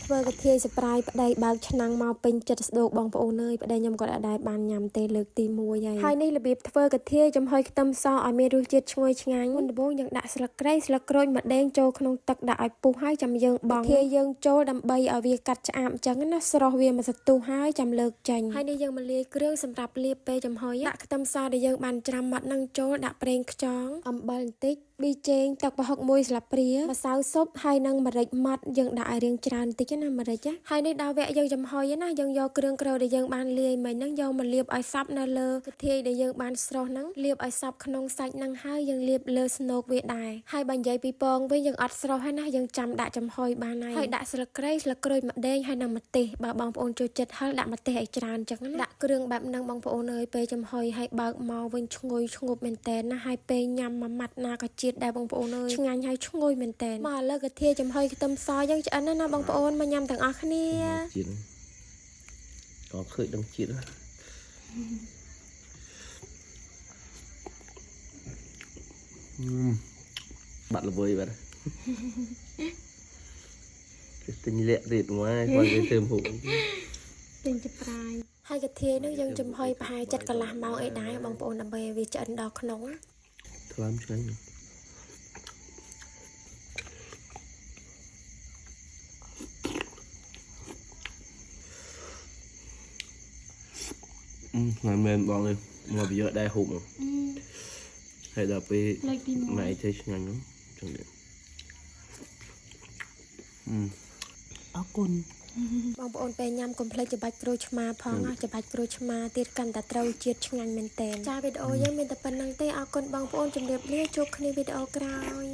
ធ្វើកធាយសប្រៃប្តីបើកឆ្នាំងមកពេញចិត្តស្ដោកបងប្អូនអើយប្តីខ្ញុំក៏ដែរបានញ៉ាំទេលើកទី1ហើយនេះរបៀបធ្វើកធាយចំហុយខ្ទឹមសឲ្យមានរសជាតិឈ្ងុយឆ្ងាញ់មុនដំបូងយើងដាក់ស្លឹកគ្រៃស្លឹកក្រូចម្ដេងចូលក្នុងទឹកដាក់ឲ្យពុះហើយចាំយើងបង់កធាយយើងចូលដើម្បីឲ្យវាកាត់ឆ្អាបអញ្ចឹងណាស្រស់វាមកសន្ទុះហើយចាំលើកចេញហើយនេះយើងមកលាយគ្រឿងសម្រាប់លាបពេលចំហុយដាក់ខ្ទឹមសដែលយើងបានច្រាំម៉ត់នឹងចូលដាក់ប្រេងខ្យងអំបិលបន្តិចប៊ីចេងទឹកប្រហុក1ស្លាបព្រាម្សៅស៊ុបហើយនិងម្រេចម៉ត់យើងដាក់ឲ្យរាងច្រើនបន្តិចណាម្រេចហើយនេះដល់វគ្គយើងចំហុយណាយើងយកគ្រឿងក្រូចដែលយើងបានលាយមិញហ្នឹងយកមកលាបឲ្យសព្វនៅលើកធាយដែលយើងបានស្រុះហ្នឹងលាបឲ្យសព្វក្នុងសាច់ហ្នឹងហើយយើងលាបលើស្នូកវាដែរហើយបើនិយាយពីពងវិញយើងអត់ស្រុះហើយណាយើងចាំដាក់ចំហុយបានហើយដាក់ស្លឹកគ្រៃស្លឹកក្រូចម្ដេងហើយនិងម្ទេសបើបងប្អូនចូលចិត្តហឹរដាក់ម្ទេសឲ្យច្រើនចឹងណាដាក់គ្រឿងបែបហ្នឹងបងប្អូនអើយពេលចំហុយហើយបើកមកវិញឈ្ងុយឈ្ងប់មែនតើណាហើយពេលញ៉ាំមួយម៉ាត់ណាក៏ជាតិដែរបងប្អូនអើយឆ្ងាញ់ហើយឈ្ងុយមែនតើមកឥឡូវកធាយចំហុយខ្ទឹមសយើងឆ្អិនណាបងប្អូនមកញ៉ាំទាំងអស់គ្នាជាតិក៏ឃើញដឹងជាតិបាត់ល្វើយបាត់គេទិញលាក់ទៀតមកគាត់គេធ្វើហូបទិញច្ប្រាយហើយកធាយនោះយើងចំហុយប្រហែល7កន្លះម៉ោងអីដែរបងប្អូនដើម្បីឲ្យវាឆ្អិនដល់ក្នុងណាថ្លើមឆ្ងាញ់ngày mềm bọn này mà bây giờ đai hụt rồi hay là vì mày thấy nhanh lắm chẳng điện អរគុណបងប្អូនពេលញ៉ាំកុំភ្លេចច្របាច់ក្រូចឆ្មាផងច្របាច់ក្រូចឆ្មាទៀតកាន់តែត្រូវជាតិឆ្ងាញ់មែនតើចាវីដេអូយើងមានតែប៉ុណ្្នឹងទេអរគុណបងប្អូនជម្រាបលាជួបគ្នាវីដេអូក្រោយ